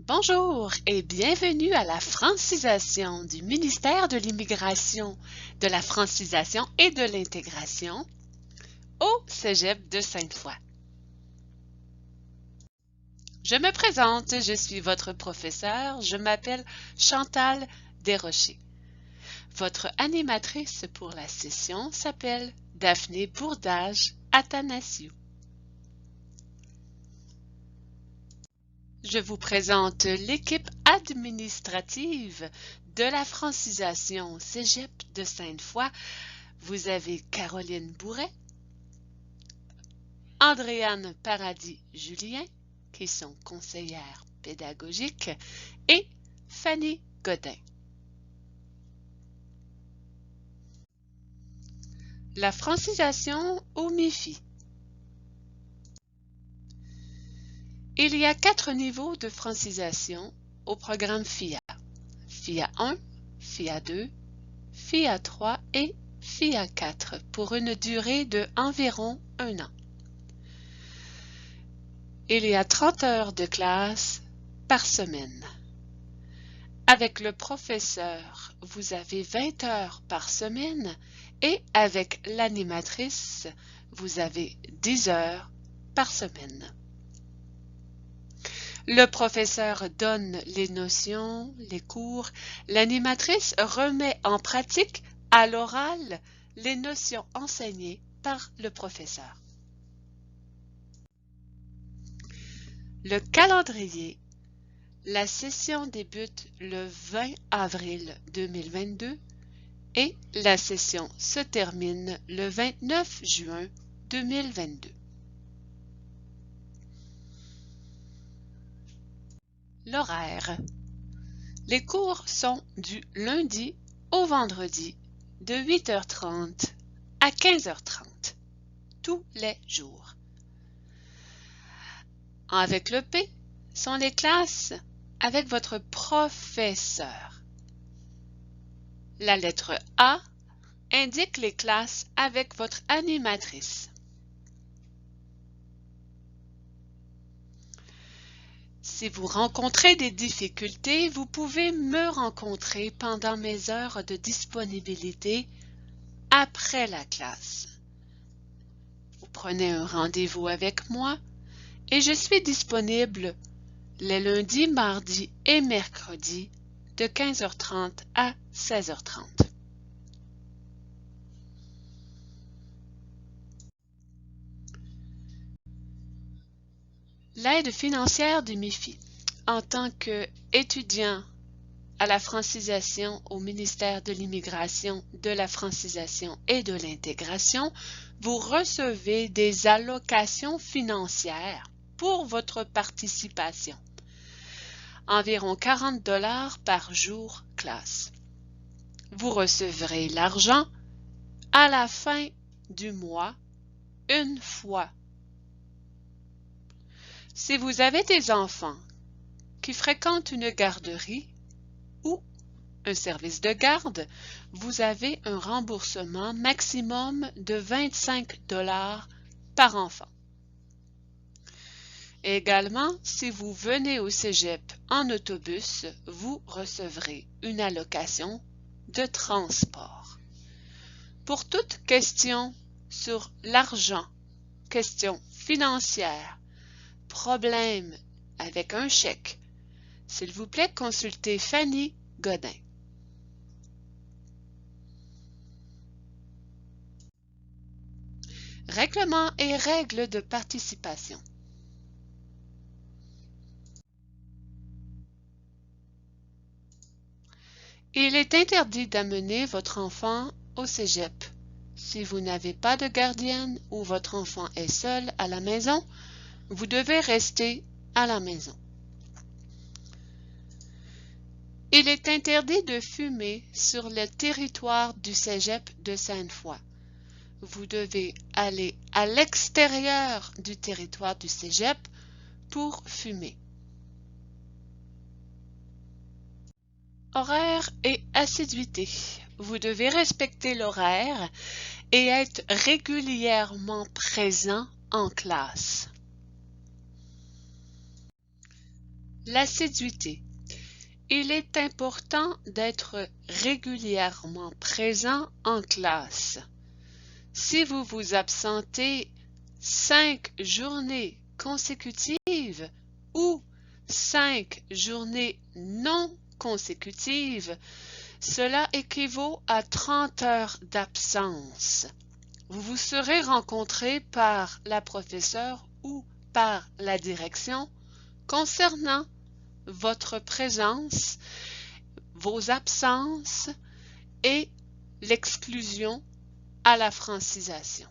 Bonjour et bienvenue à la francisation du ministère de l'Immigration, de la francisation et de l'intégration au Cégep de Sainte-Foy. Je me présente, je suis votre professeure, je m'appelle Chantal Desrochers. Votre animatrice pour la session s'appelle Daphné Bourdage-Athanasiou. Je vous présente l'équipe administrative de la francisation Cégep de Sainte-Foy. Vous avez Caroline Bourret, Andréane Paradis-Julien, qui sont conseillères pédagogiques, et Fanny Godin. La francisation au MIFI. Il y a 4 niveaux de francisation au programme FIA. FIA 1, FIA 2, FIA 3 et FIA 4 pour une durée de environ 1 an. Il y a 30 heures de classe par semaine. Avec le professeur, vous avez 20 heures par semaine et avec l'animatrice, vous avez 10 heures par semaine. Le professeur donne les notions, les cours. L'animatrice remet en pratique à l'oral les notions enseignées par le professeur. Le calendrier. La session débute le 20 avril 2022 et la session se termine le 29 juin 2022. L'horaire. Les cours sont du lundi au vendredi de 8h30 à 15h30, tous les jours. Avec le P sont les classes avec votre professeur. La lettre A indique les classes avec votre animatrice. Si vous rencontrez des difficultés, vous pouvez me rencontrer pendant mes heures de disponibilité après la classe. Vous prenez un rendez-vous avec moi et je suis disponible les lundis, mardis et mercredis de 15h30 à 16h30. L'aide financière du MIFI. En tant qu'étudiant à la francisation au ministère de l'Immigration, de la francisation et de l'intégration, vous recevez des allocations financières pour votre participation. Environ 40 $ par jour classe. Vous recevrez l'argent à la fin du mois, une fois. Si vous avez des enfants qui fréquentent une garderie ou un service de garde, vous avez un remboursement maximum de 25 $ par enfant. Également, si vous venez au cégep en autobus, vous recevrez une allocation de transport. Pour toute question sur l'argent, question financière, problème avec un chèque, s'il vous plaît, consultez Fanny Godin. Règlement et règles de participation. Il est interdit d'amener votre enfant au cégep. Si vous n'avez pas de gardienne ou votre enfant est seul à la maison, vous devez rester à la maison. Il est interdit de fumer sur le territoire du Cégep de Sainte-Foy. Vous devez aller à l'extérieur du territoire du Cégep pour fumer. Horaire et assiduité. Vous devez respecter l'horaire et être régulièrement présent en classe. L'assiduité. Il est important d'être régulièrement présent en classe. Si vous vous absentez 5 journées consécutives ou 5 journées non consécutives, cela équivaut à 30 heures d'absence. Vous vous serez rencontré par la professeure ou par la direction concernant votre présence, vos absences et l'exclusion à la francisation.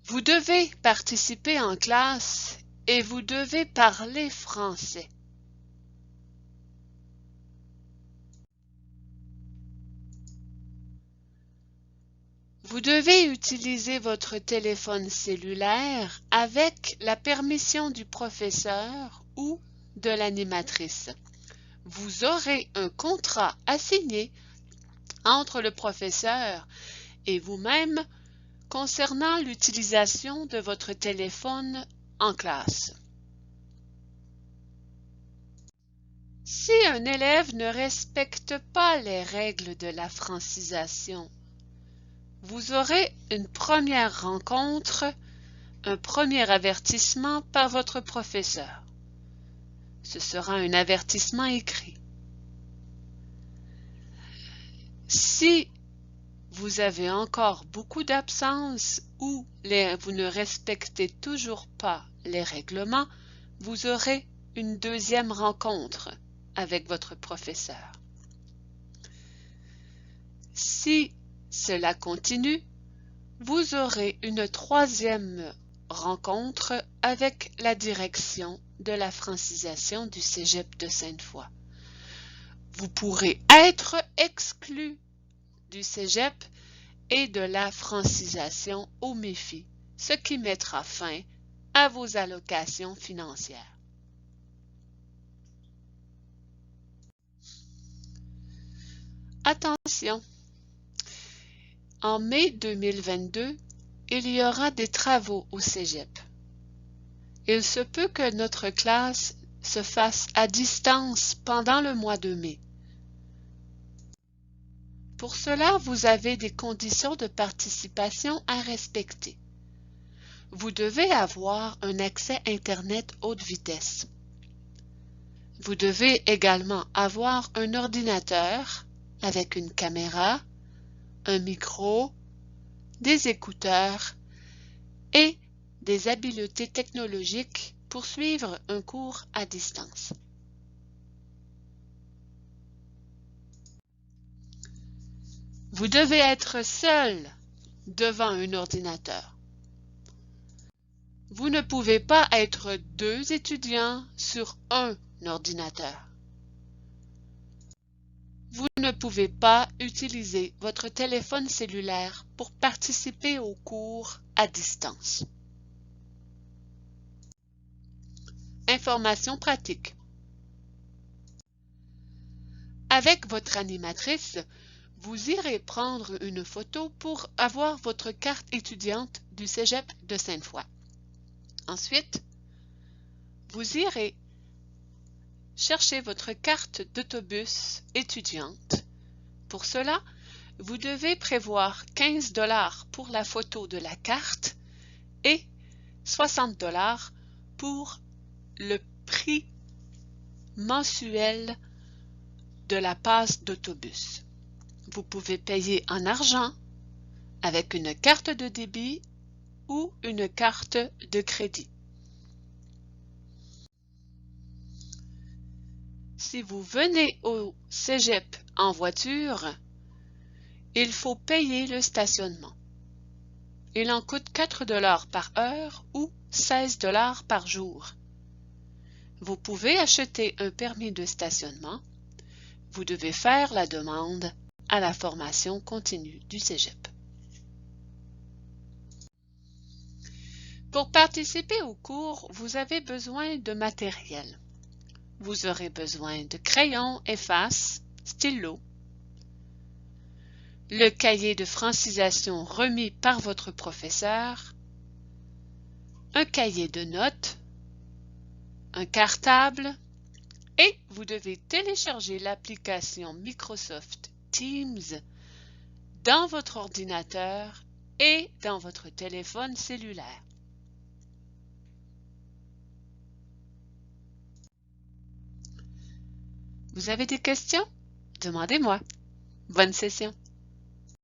Vous devez participer en classe et vous devez parler français. Vous devez utiliser votre téléphone cellulaire avec la permission du professeur ou de l'animatrice. Vous aurez un contrat à signer entre le professeur et vous-même concernant l'utilisation de votre téléphone en classe. Si un élève ne respecte pas les règles de la francisation, vous aurez une première rencontre, un premier avertissement par votre professeur. Ce sera un avertissement écrit. Si vous avez encore beaucoup d'absences ou vous ne respectez toujours pas les règlements, vous aurez une deuxième rencontre avec votre professeur. Si cela continue, vous aurez une troisième rencontre avec la direction de la francisation du Cégep de Sainte-Foy. Vous pourrez être exclu du Cégep et de la francisation au MEFI, ce qui mettra fin à vos allocations financières. Attention! En mai 2022, il y aura des travaux au Cégep. Il se peut que notre classe se fasse à distance pendant le mois de mai. Pour cela, vous avez des conditions de participation à respecter. Vous devez avoir un accès Internet haute vitesse. Vous devez également avoir un ordinateur avec une caméra, un micro, des écouteurs et des habiletés technologiques pour suivre un cours à distance. Vous devez être seul devant un ordinateur. Vous ne pouvez pas être 2 étudiants sur un ordinateur. Vous ne pouvez pas utiliser votre téléphone cellulaire pour participer aux cours à distance. Informations pratiques. Avec votre animatrice, vous irez prendre une photo pour avoir votre carte étudiante du Cégep de Sainte-Foy. Ensuite, vous irez chercher votre carte d'autobus étudiante. Pour cela, vous devez prévoir 15 $ pour la photo de la carte et 60 $ pour le prix mensuel de la passe d'autobus. Vous pouvez payer en argent avec une carte de débit ou une carte de crédit. Si vous venez au Cégep en voiture, il faut payer le stationnement. Il en coûte 4 $ par heure ou 16 $ par jour. Vous pouvez acheter un permis de stationnement. Vous devez faire la demande à la formation continue du Cégep. Pour participer au cours, vous avez besoin de matériel. Vous aurez besoin de crayons, effaces, stylos, le cahier de francisation remis par votre professeur, un cahier de notes, un cartable et vous devez télécharger l'application Microsoft Teams dans votre ordinateur et dans votre téléphone cellulaire. Vous avez des questions? Demandez-moi. Bonne session.